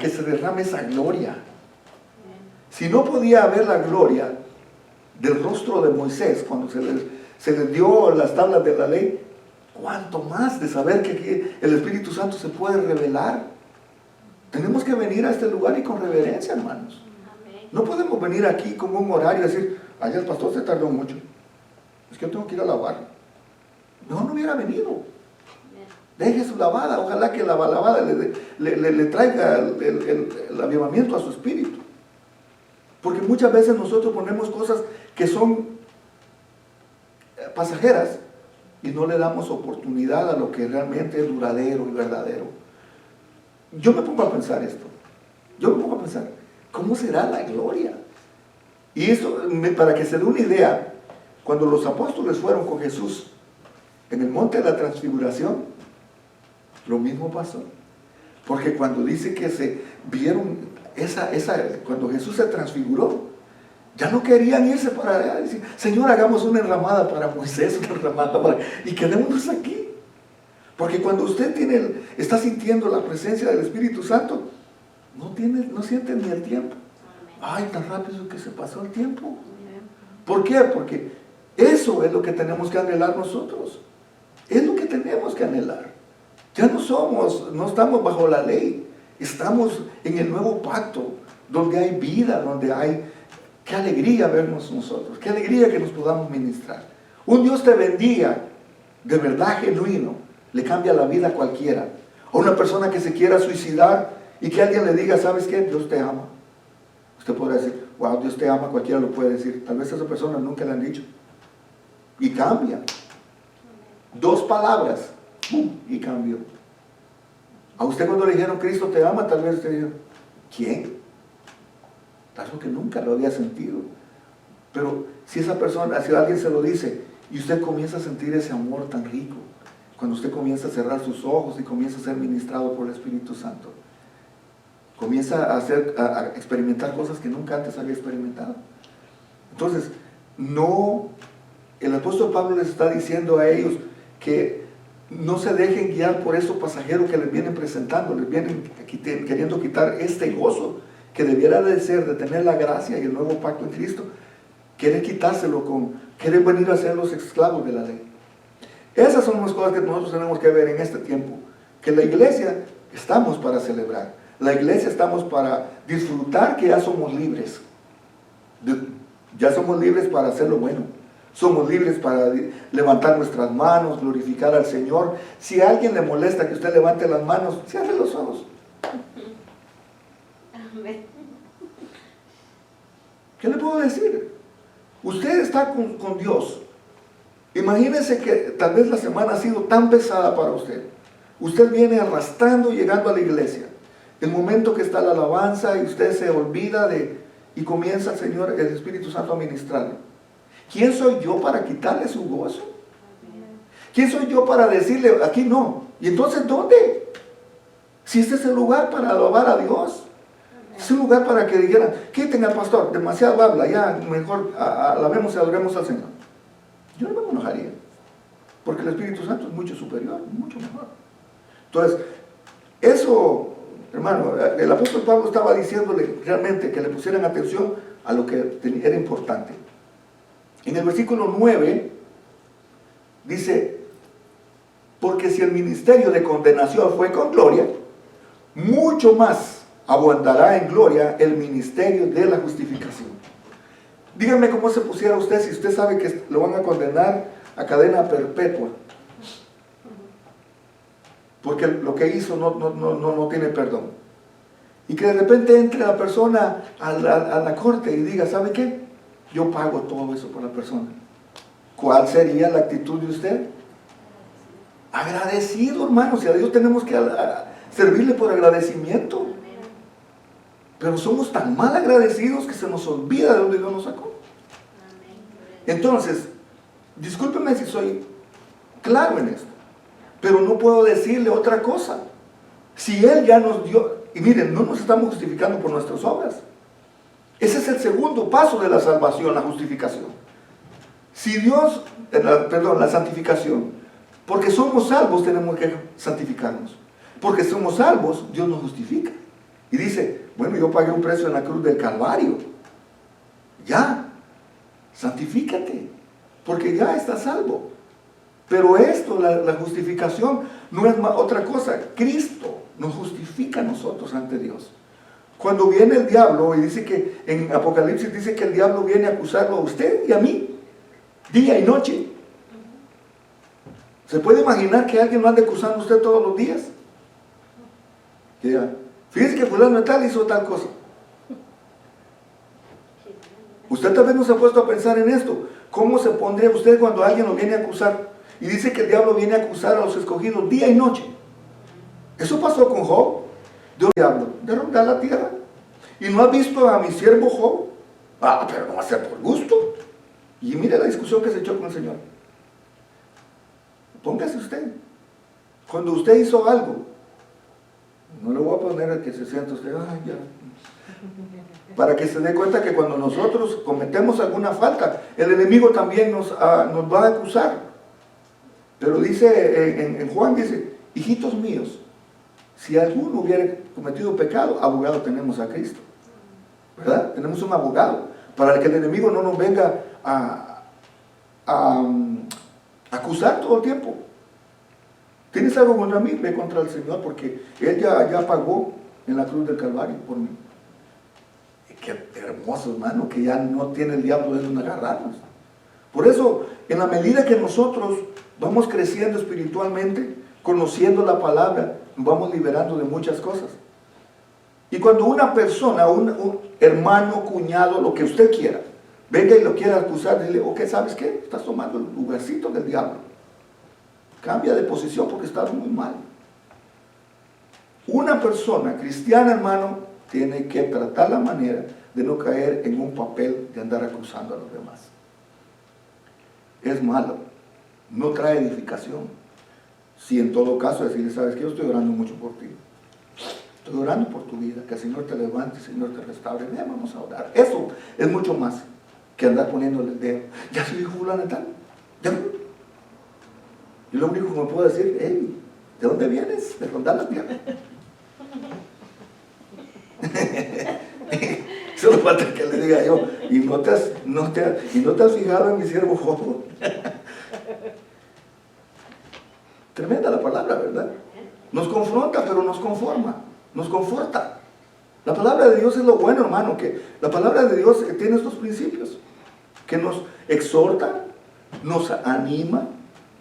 que se derrame esa gloria. Si no podía haber la gloria del rostro de Moisés cuando se les dio las tablas de la ley, ¿cuánto más de saber que el Espíritu Santo se puede revelar? Tenemos que venir a este lugar y con reverencia, hermanos. No podemos venir aquí con un horario y decir, allá el pastor se tardó mucho, es que yo tengo que ir a lavar. No hubiera venido. Deje su lavada, ojalá que la lavada le traiga el avivamiento a su espíritu. Porque muchas veces nosotros ponemos cosas que son pasajeras y no le damos oportunidad a lo que realmente es duradero y verdadero. Yo me pongo a pensar esto. ¿Cómo será la gloria? Y eso, para que se dé una idea, cuando los apóstoles fueron con Jesús en el monte de la transfiguración, lo mismo pasó. Porque cuando dice que se vieron cuando Jesús se transfiguró, ya no querían irse para allá, decir, Señor, hagamos una enramada para Moisés, y quedémonos aquí. Porque cuando usted está sintiendo la presencia del Espíritu Santo, no siente ni el tiempo. Ay, tan rápido que se pasó el tiempo. ¿Por qué? Porque eso es lo que tenemos que anhelar nosotros. Es lo que tenemos que anhelar. Ya no estamos bajo la ley. Estamos en el nuevo pacto, donde hay vida, donde hay... Qué alegría vernos nosotros, qué alegría que nos podamos ministrar. Un Dios te bendiga, de verdad genuino, le cambia la vida a cualquiera. A una persona que se quiera suicidar y que alguien le diga, ¿sabes qué? Dios te ama. Usted podrá decir, wow, Dios te ama, cualquiera lo puede decir. Tal vez a esa persona nunca le han dicho. Y cambia. 2 palabras, ¡pum!, y cambió. A usted cuando le dijeron, Cristo te ama, tal vez usted dijo, ¿quién? Tal vez que nunca lo había sentido. Pero si esa persona, si alguien se lo dice, y usted comienza a sentir ese amor tan rico, cuando usted comienza a cerrar sus ojos y comienza a ser ministrado por el Espíritu Santo, comienza a experimentar cosas que nunca antes había experimentado. Entonces, el apóstol Pablo les está diciendo a ellos que no se dejen guiar por eso pasajero que les vienen presentando, les vienen queriendo quitar este gozo que debiera de ser, de tener la gracia y el nuevo pacto en Cristo. Quieren quitárselo quieren venir a ser los esclavos de la ley. Esas son las cosas que nosotros tenemos que ver en este tiempo, que la iglesia estamos para celebrar, la iglesia estamos para disfrutar que ya somos libres, ya somos libres para hacer lo bueno, somos libres para levantar nuestras manos, glorificar al Señor. Si a alguien le molesta que usted levante las manos, cierre los ojos. ¿Qué le puedo decir? Usted está con Dios. Imagínese que tal vez la semana ha sido tan pesada para usted. Usted viene arrastrando, llegando a la iglesia. El momento que está la alabanza y usted se olvida y comienza el Señor, el Espíritu Santo a ministrarle. ¿Quién soy yo para quitarle su gozo? ¿Quién soy yo para decirle, aquí no? ¿Y entonces dónde? Si este es el lugar para alabar a Dios. Es un lugar para que dijeran, quiten al pastor, demasiado habla, ya mejor alabemos y adoremos al Señor. Yo no me enojaría, porque el Espíritu Santo es mucho superior, mucho mejor. Entonces, eso, hermano, el apóstol Pablo estaba diciéndole realmente que le pusieran atención a lo que era importante. En el versículo 9 dice, porque si el ministerio de condenación fue con gloria, mucho más abundará en gloria el ministerio de la justificación. Díganme cómo se pusiera usted si usted sabe que lo van a condenar a cadena perpetua, porque lo que hizo no tiene perdón. Y que de repente entre la persona a la corte y diga, ¿sabe qué? Yo pago todo eso por la persona. ¿Cuál sería la actitud de usted? Agradecido, hermanos, y a Dios tenemos que servirle por agradecimiento. Pero somos tan mal agradecidos que se nos olvida de dónde Dios nos sacó. Entonces, discúlpeme si soy claro en esto, pero no puedo decirle otra cosa. Si Él ya nos dio, y miren, no nos estamos justificando por nuestras obras. Ese es el segundo paso de la salvación, la justificación. Si Dios, la santificación, porque somos salvos tenemos que santificarnos. Porque somos salvos, Dios nos justifica. Y dice, bueno, yo pagué un precio en la cruz del Calvario. Ya, santifícate, porque ya estás salvo. Pero esto, la justificación, no es otra cosa. Cristo nos justifica a nosotros ante Dios. Cuando viene el diablo, y dice que en Apocalipsis dice que el diablo viene a acusarlo a usted y a mí, día y noche. ¿Se puede imaginar que alguien lo ande acusando a usted todos los días? Ya. Fíjese que fulano de tal hizo tal cosa. Usted tal vez no se ha puesto a pensar en esto. ¿Cómo se pondría usted cuando alguien lo viene a acusar? Y dice que el diablo viene a acusar a los escogidos día y noche. Eso pasó con Job. Dios, diablo, de rondar la tierra. ¿Y no has visto a mi siervo Job? Ah, pero no va a ser por gusto. Y mire la discusión que se echó con el Señor. Póngase usted. Cuando usted hizo algo, no le voy a poner a que se sienta usted, ay, ya. Para que se dé cuenta que cuando nosotros cometemos alguna falta, el enemigo también nos va a acusar. Pero dice, en Juan dice, hijitos míos, si alguno hubiera cometido pecado, abogado tenemos a Cristo. ¿Verdad? Tenemos un abogado, para que el enemigo no nos venga a acusar todo el tiempo. ¿Tienes algo contra mí? Ve contra el Señor, porque Él ya pagó en la cruz del Calvario por mí. Y qué hermoso, hermano, que ya no tiene el diablo de donde agarrarnos. Por eso, en la medida que nosotros vamos creciendo espiritualmente, conociendo la palabra, nos vamos liberando de muchas cosas. Y cuando una persona, un hermano, cuñado, lo que usted quiera, venga y lo quiera acusar, dile, ok, ¿sabes qué? Estás tomando el lugarcito del diablo. Cambia de posición porque estás muy mal. Una persona cristiana, hermano, tiene que tratar la manera de no caer en un papel de andar acusando a los demás. Es malo, no trae edificación. Si en todo caso decirle, ¿sabes qué? Yo estoy orando mucho por ti. Estoy orando por tu vida, que el Señor te levante, el Señor te restaure. Ven, vamos a orar. Eso es mucho más que andar poniéndole el dedo. Ya soy hijo fulano tal. Y lo único que me puedo decir, hey, ¿de dónde vienes? De rondar la tierra. Solo falta que le diga yo, y no te has fijado en mi siervo Job. Tremenda la palabra, ¿verdad? Nos confronta, pero nos conforma, nos conforta. La palabra de Dios es lo bueno, hermano, que la palabra de Dios tiene estos principios, que nos exhorta, nos anima,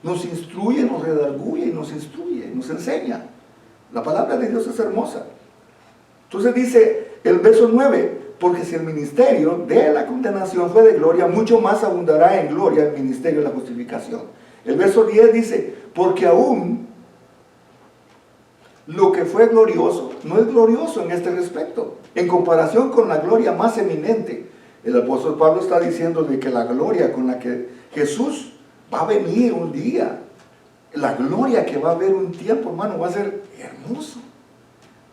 nos instruye, nos redarguye, nos instruye, nos enseña. La palabra de Dios es hermosa. Entonces dice el verso 9, Porque si el ministerio de la condenación fue de gloria, mucho más abundará en gloria el ministerio de la justificación. El verso 10 dice, porque aún lo que fue glorioso no es glorioso en este respecto, en comparación con la gloria más eminente. El apóstol Pablo está diciendo de que la gloria con la que Jesús va a venir un día, la gloria que va a haber un tiempo, hermano, va a ser hermoso.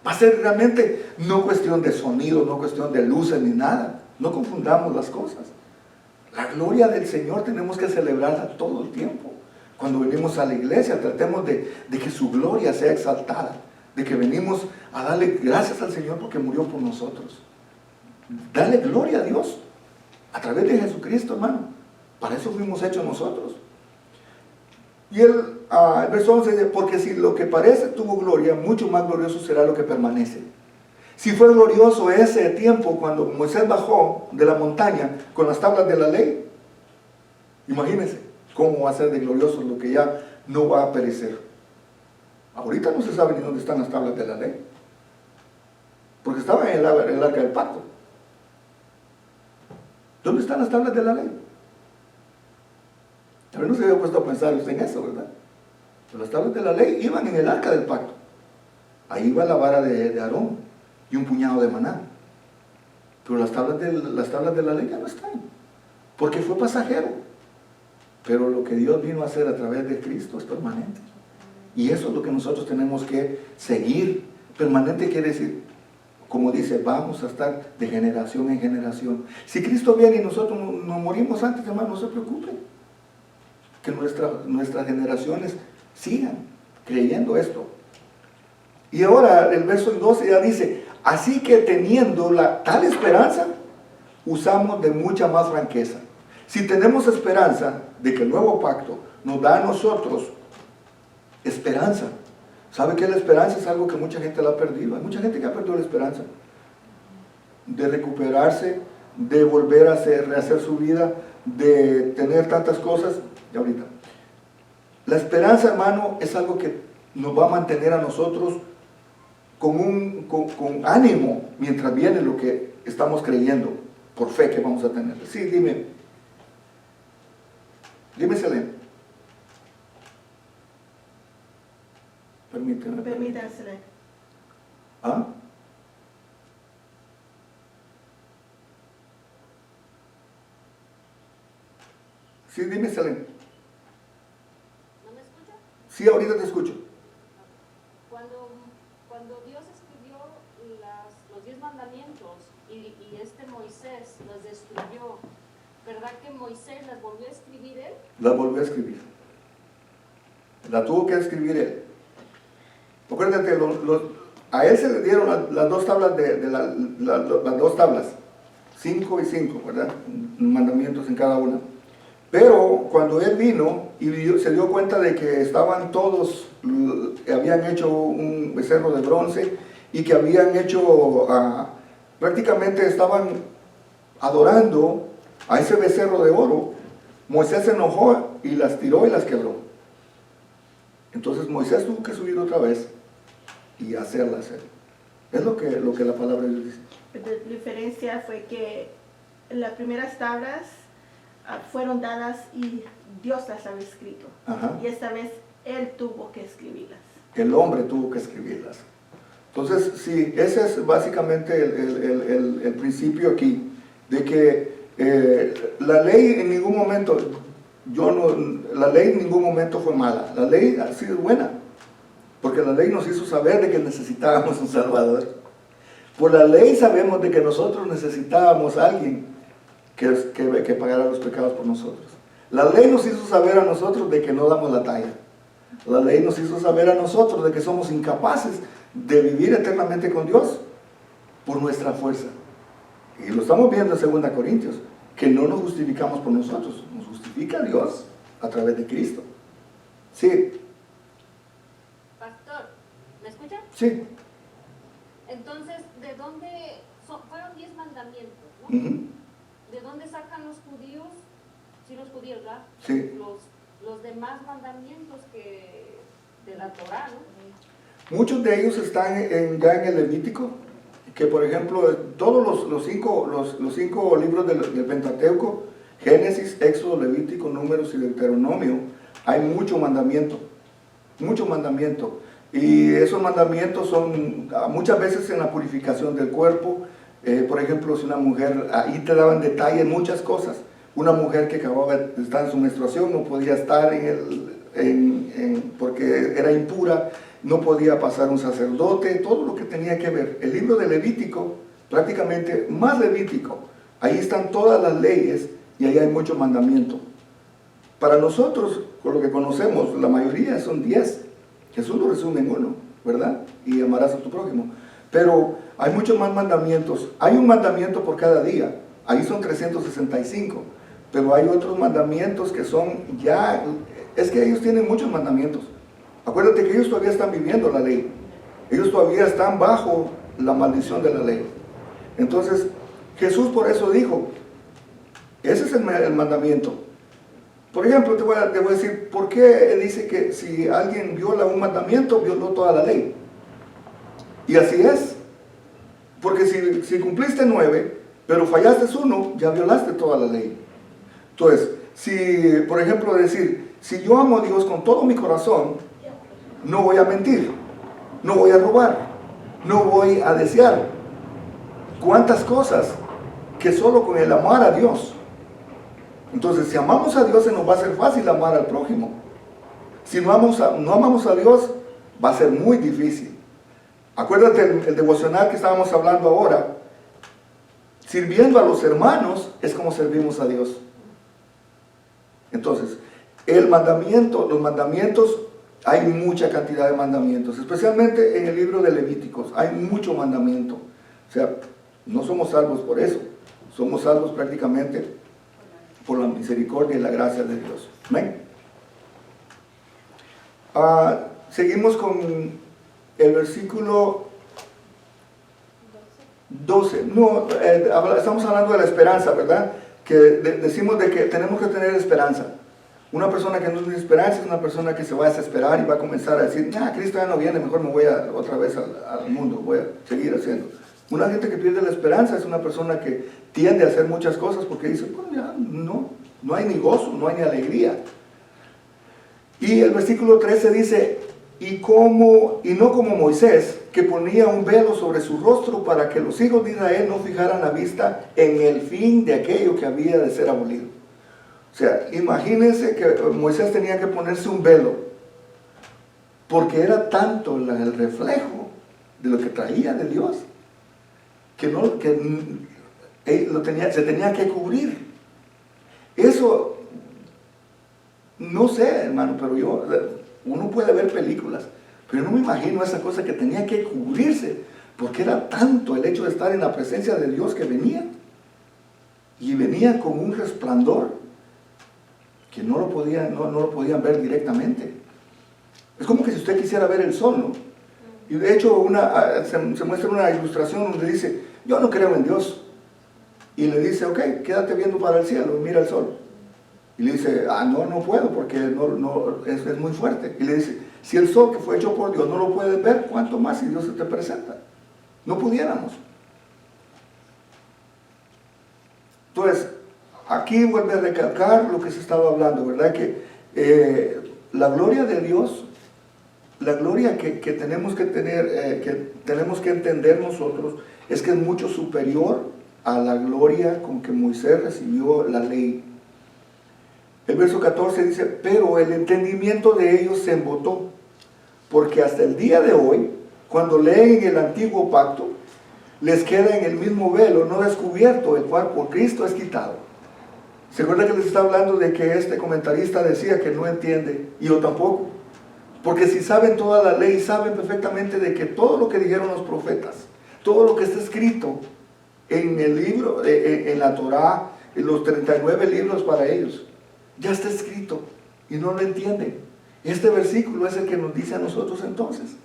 Va a ser realmente no cuestión de sonido, no cuestión de luces ni nada. No confundamos las cosas. La gloria del Señor tenemos que celebrarla todo el tiempo. Cuando venimos a la iglesia, tratemos de que su gloria sea exaltada, de que venimos a darle gracias al Señor porque murió por nosotros. Dale gloria a Dios a través de Jesucristo, hermano. Para eso fuimos hechos nosotros. Y el verso 11 dice, porque si lo que parece tuvo gloria, mucho más glorioso será lo que permanece. Si fue glorioso ese tiempo cuando Moisés bajó de la montaña con las tablas de la ley, imagínense cómo va a ser de glorioso lo que ya no va a perecer. Ahorita no se sabe ni dónde están las tablas de la ley, porque estaban en el arca del pacto. ¿Dónde están las tablas de la ley? Tal vez no se había puesto a pensar usted en eso, ¿verdad? Pero las tablas de la ley iban en el arca del pacto. Ahí iba la vara de Aarón y un puñado de maná. Pero las tablas de la ley ya no están, porque fue pasajero. Pero lo que Dios vino a hacer a través de Cristo es permanente. Y eso es lo que nosotros tenemos que seguir. Permanente quiere decir, como dice, vamos a estar de generación en generación. Si Cristo viene y nosotros nos morimos antes, hermano, no se preocupen. Que nuestras generaciones sigan creyendo esto. Y ahora el verso 12 ya dice, así que teniendo tal esperanza, usamos de mucha más franqueza. Si tenemos esperanza de que el nuevo pacto nos da a nosotros esperanza. ¿Sabe que la esperanza es algo que mucha gente la ha perdido? Hay mucha gente que ha perdido la esperanza de recuperarse, de volver a rehacer su vida, de tener tantas cosas. Y ahorita, la esperanza, hermano, es algo que nos va a mantener a nosotros con ánimo mientras viene lo que estamos creyendo, por fe que vamos a tener. Sí, dime, Selene. Permíteme. Permítasele. ¿Ah? Sí, dime, Selene. ¿No me escucha? Sí, ahorita te escucho. Cuando Dios escribió los 10 mandamientos y Moisés los destruyó, ¿verdad que Moisés las volvió a escribir él? Las volvió a escribir. La tuvo que escribir él. Acuérdate, a él se le dieron las dos tablas las dos tablas, 5 y 5, ¿verdad? Mandamientos en cada una. Pero cuando él vino y se dio cuenta de que estaban todos, habían hecho un becerro de bronce y que habían hecho, prácticamente estaban adorando a ese becerro de oro, Moisés se enojó y las tiró y las quebró. Entonces Moisés tuvo que subir otra vez y hacerlas. Es lo que la palabra de Dios dice. La diferencia fue que las primeras tablas fueron dadas y Dios las había escrito. Ajá. Y esta vez Él tuvo que escribirlas. El hombre tuvo que escribirlas. Entonces, sí, ese es básicamente el principio aquí, de que la ley en ningún momento, la ley en ningún momento fue mala. La ley ha sido buena, porque la ley nos hizo saber de que necesitábamos un Salvador. Por la ley sabemos de que nosotros necesitábamos a alguien que pagara los pecados por nosotros. La ley nos hizo saber a nosotros de que no damos la talla. La ley nos hizo saber a nosotros de que somos incapaces de vivir eternamente con Dios por nuestra fuerza. Y lo estamos viendo en 2 Corintios, que no nos justificamos por nosotros, nos justifica Dios a través de Cristo. Sí. Pastor, ¿me escucha? Sí. Entonces, ¿de dónde fueron 10 mandamientos, ¿no? Uh-huh. ¿De dónde sacan los judíos? Sí, los judíos, ¿verdad? Sí. Los demás mandamientos que de la Torá, ¿no? Muchos de ellos están ya en el Levítico, que por ejemplo, todos los cinco libros del Pentateuco, Génesis, Éxodo, Levítico, Números y Deuteronomio, hay mucho mandamiento. Y esos mandamientos son muchas veces en la purificación del cuerpo. Por ejemplo, si una mujer, ahí te daban detalle en muchas cosas. Una mujer que acababa de estar en su menstruación no podía estar porque era impura, no podía pasar un sacerdote, todo lo que tenía que ver. El libro de Levítico, prácticamente más Levítico, ahí están todas las leyes y ahí hay mucho mandamiento. Para nosotros, con lo que conocemos, la mayoría son 10. Jesús lo resume en uno, ¿verdad? Y amarás a tu prójimo. Pero hay muchos más mandamientos. Hay un mandamiento por cada día. Ahí son 365. Pero hay otros mandamientos que son ya... Es que ellos tienen muchos mandamientos. Acuérdate que ellos todavía están viviendo la ley. Ellos todavía están bajo la maldición de la ley. Entonces, Jesús por eso dijo, ese es el mandamiento. Por ejemplo, te voy a decir, ¿por qué dice que si alguien viola un mandamiento, violó toda la ley? Y así es. Porque si cumpliste 9, pero fallaste 1, ya violaste toda la ley. Entonces, si, por ejemplo, decir, si yo amo a Dios con todo mi corazón, no voy a mentir, no voy a robar, no voy a desear. ¿Cuántas cosas que solo con el amar a Dios? Entonces, si amamos a Dios, se nos va a hacer fácil amar al prójimo. Si no amamos a Dios, va a ser muy difícil. Acuérdate el devocional que estábamos hablando ahora. Sirviendo a los hermanos es como servimos a Dios. Entonces, los mandamientos, hay mucha cantidad de mandamientos, especialmente en el libro de Levíticos, hay mucho mandamiento. O sea, no somos salvos por eso, somos salvos prácticamente por la misericordia y la gracia de Dios. ¿Amén? Seguimos con el versículo 12. No, estamos hablando de la esperanza, ¿verdad? Que decimos de que tenemos que tener esperanza. Una persona que no tiene esperanza es una persona que se va a desesperar y va a comenzar a decir, Cristo ya no viene, mejor me voy otra vez al mundo, voy a seguir haciendo. Una gente que pierde la esperanza es una persona que tiende a hacer muchas cosas porque dice, pues ya no hay ni gozo, no hay ni alegría. Y el versículo 13 dice, y no como Moisés, que ponía un velo sobre su rostro para que los hijos de Israel no fijaran la vista en el fin de aquello que había de ser abolido. O sea, imagínense que Moisés tenía que ponerse un velo, porque era tanto el reflejo de lo que traía de Dios, que se tenía que cubrir. Eso, no sé, hermano, pero uno puede ver películas, pero yo no me imagino esa cosa que tenía que cubrirse, porque era tanto el hecho de estar en la presencia de Dios que venía, y venía con un resplandor que no lo podían ver directamente. Es como que si usted quisiera ver el sol, ¿no? Y de hecho se muestra una ilustración donde dice, yo no creo en Dios. Y le dice, ok, quédate viendo para el cielo y mira el sol. Y le dice, no puedo porque es muy fuerte. Y le dice, si el sol que fue hecho por Dios no lo puedes ver, ¿cuánto más si Dios se te presenta? No pudiéramos. Entonces, aquí vuelve a recalcar lo que se estaba hablando, ¿verdad? Que la gloria de Dios, la gloria que tenemos que tener, que tenemos que entender nosotros, es que es mucho superior a la gloria con que Moisés recibió la ley. El verso 14 dice, pero el entendimiento de ellos se embotó, porque hasta el día de hoy, cuando leen el antiguo pacto, les queda en el mismo velo no descubierto, el cual por Cristo es quitado. ¿Se acuerda que les está hablando de que este comentarista decía que no entiende? Y yo tampoco. Porque si saben toda la ley, saben perfectamente de que todo lo que dijeron los profetas, todo lo que está escrito en el libro, en la Torá, en los 39 libros para ellos, ya está escrito y no lo entienden. Este versículo es el que nos dice a nosotros entonces.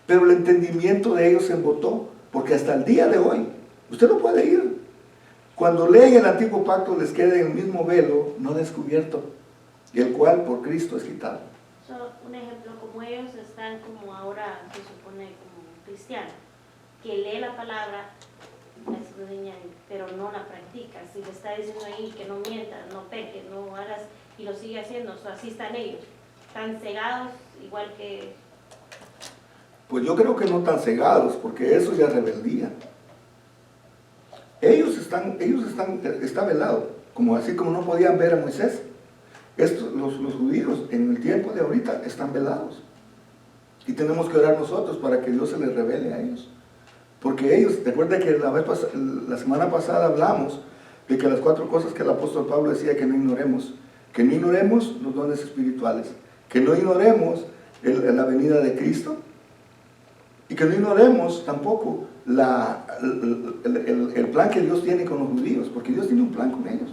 Pero el entendimiento de ellos se embotó, porque hasta el día de hoy, usted no puede ir. Cuando leen el antiguo pacto les queda el mismo velo no descubierto, y el cual por Cristo es quitado. Un ejemplo, como ellos están como ahora se supone como cristianos, que lee la palabra, la escudriña, pero no la practica. Si le está diciendo ahí que no mientas, no peques, no hagas, y lo sigue haciendo, así están ellos, tan cegados, igual que... Pues yo creo que no tan cegados, porque eso ya es rebeldía. Está velado, como así como no podían ver a Moisés. Los judíos en el tiempo de ahorita están velados. Y tenemos que orar nosotros para que Dios se les revele a ellos. Porque ellos, recuerda que la semana pasada hablamos de que las 4 cosas que el apóstol Pablo decía que no ignoremos. Que no ignoremos los dones espirituales. Que no ignoremos la venida de Cristo. Y que no ignoremos tampoco el plan que Dios tiene con los judíos. Porque Dios tiene un plan con ellos.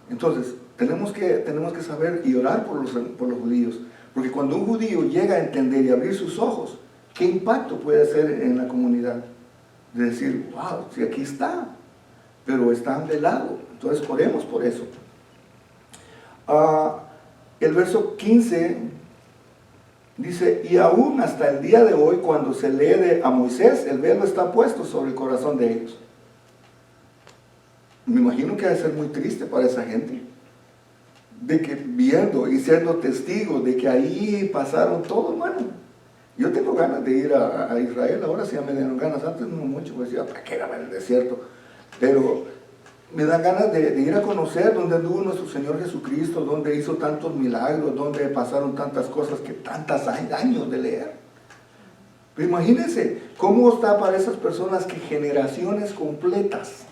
Entonces, tenemos que saber y orar por los judíos. Porque cuando un judío llega a entender y abrir sus ojos, ¿qué impacto puede hacer en la comunidad? De decir, wow, si aquí está, pero están de lado. Entonces oremos por eso. El verso 15 dice, y aún hasta el día de hoy, cuando se lee a Moisés, el velo está puesto sobre el corazón de ellos. Me imagino que ha de ser muy triste para esa gente, de que viendo y siendo testigos de que ahí pasaron todo, hermano. Yo tengo ganas de ir a Israel, ahora sí ya me dieron ganas, antes no mucho, pues decía, ¿para qué ir a el desierto? Pero me dan ganas de ir a conocer donde anduvo nuestro Señor Jesucristo, donde hizo tantos milagros, donde pasaron tantas cosas que tantos años de leer. Pero imagínense cómo está para esas personas que generaciones completas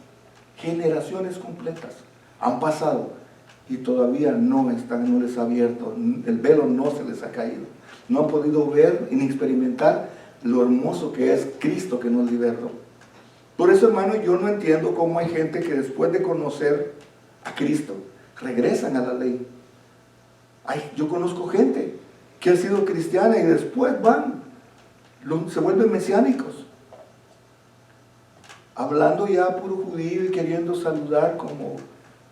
han pasado y todavía no les ha abierto, el velo no se les ha caído. No han podido ver ni experimentar lo hermoso que es Cristo que nos libertó. Por eso, hermano, yo no entiendo cómo hay gente que después de conocer a Cristo, regresan a la ley. Yo conozco gente que ha sido cristiana y después se vuelven mesiánicos. Hablando ya puro judío y queriendo saludar como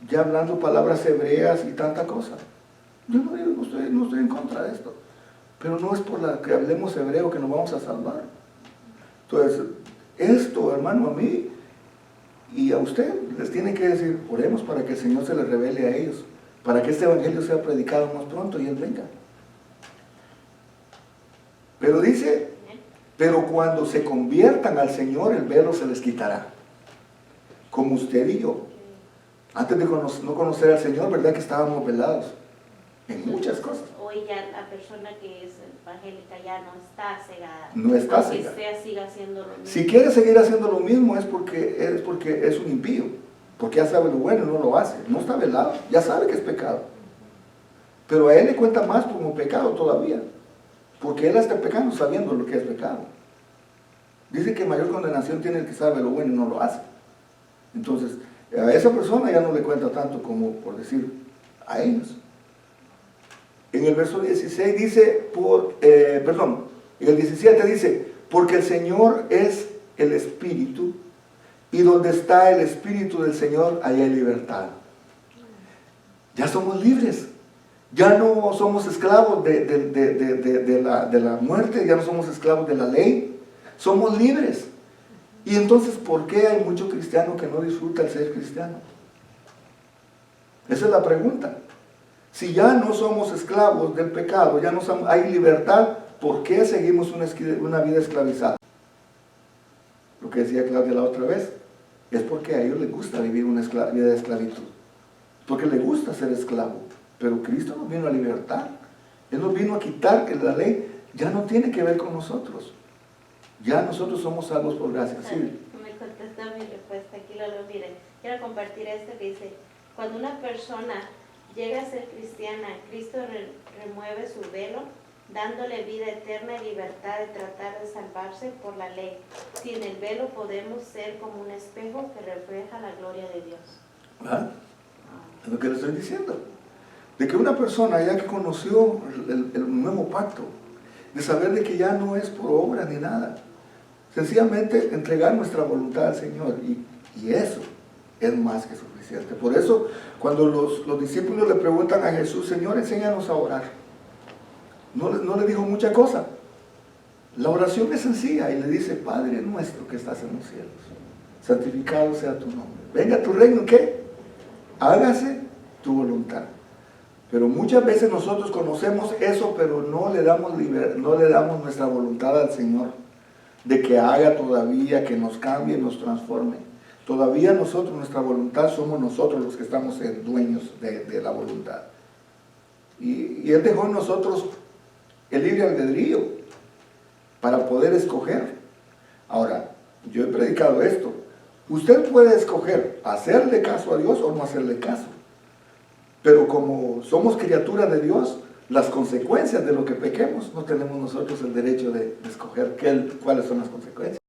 ya hablando palabras hebreas y tanta cosa. Yo no estoy en contra de esto. Pero no es por la que hablemos hebreo que nos vamos a salvar. Entonces, esto, hermano, a mí y a usted les tiene que decir, oremos para que el Señor se les revele a ellos, para que este evangelio sea predicado más pronto y Él venga. Pero dice, pero cuando se conviertan al Señor, el velo se les quitará. Como usted y yo. Antes de no conocer al Señor, ¿verdad que estábamos velados? En muchas cosas. Hoy ya la persona que es evangélica ya no está cegada. No está aunque cegada. siga haciendo lo mismo. Si quiere seguir haciendo lo mismo es porque es un impío. Porque ya sabe lo bueno y no lo hace. No está velado, ya sabe que es pecado. Pero a él le cuenta más como pecado todavía. Porque él está pecando sabiendo lo que es pecado. Dice que mayor condenación tiene el que sabe lo bueno y no lo hace. Entonces, a esa persona ya no le cuenta tanto como por decir a ellos. En el verso 16 dice, en el 17 dice, porque el Señor es el Espíritu, y donde está el Espíritu del Señor, ahí hay libertad. Ya somos libres, ya no somos esclavos de la muerte, ya no somos esclavos de la ley, somos libres. Y entonces, ¿por qué hay mucho cristiano que no disfruta el ser cristiano? Esa es la pregunta. Si ya no somos esclavos del pecado, ya no hay libertad, ¿por qué seguimos una vida esclavizada? Lo que decía Claudia la otra vez, es porque a ellos les gusta vivir una vida de esclavitud. Porque les gusta ser esclavo. Pero Cristo nos vino a libertar. Él nos vino a quitar que la ley ya no tiene que ver con nosotros. Ya nosotros somos salvos por gracia. Sí. Me contestó mi respuesta, aquí lo mire. Quiero compartir esto que dice, cuando una persona llega a ser cristiana, Cristo remueve su velo, dándole vida eterna y libertad de tratar de salvarse por la ley. Sin el velo podemos ser como un espejo que refleja la gloria de Dios. ¿Ah? Es lo que le estoy diciendo. De que una persona ya que conoció el nuevo pacto, de saber de que ya no es por obra ni nada, sencillamente entregar nuestra voluntad al Señor, y eso es más que suficiente. Por eso, cuando los discípulos le preguntan a Jesús, Señor, enséñanos a orar, no le dijo mucha cosa. La oración es sencilla y le dice, Padre nuestro que estás en los cielos, santificado sea tu nombre. Venga tu reino, ¿qué? Hágase tu voluntad. Pero muchas veces nosotros conocemos eso, pero no le damos nuestra voluntad al Señor, de que haga todavía, que nos cambie, nos transforme. Todavía nosotros, nuestra voluntad, somos nosotros los que estamos dueños de la voluntad. Y Él dejó en nosotros el libre albedrío para poder escoger. Ahora, yo he predicado esto. Usted puede escoger hacerle caso a Dios o no hacerle caso. Pero como somos criaturas de Dios, las consecuencias de lo que pequemos, no tenemos nosotros el derecho de escoger cuáles son las consecuencias.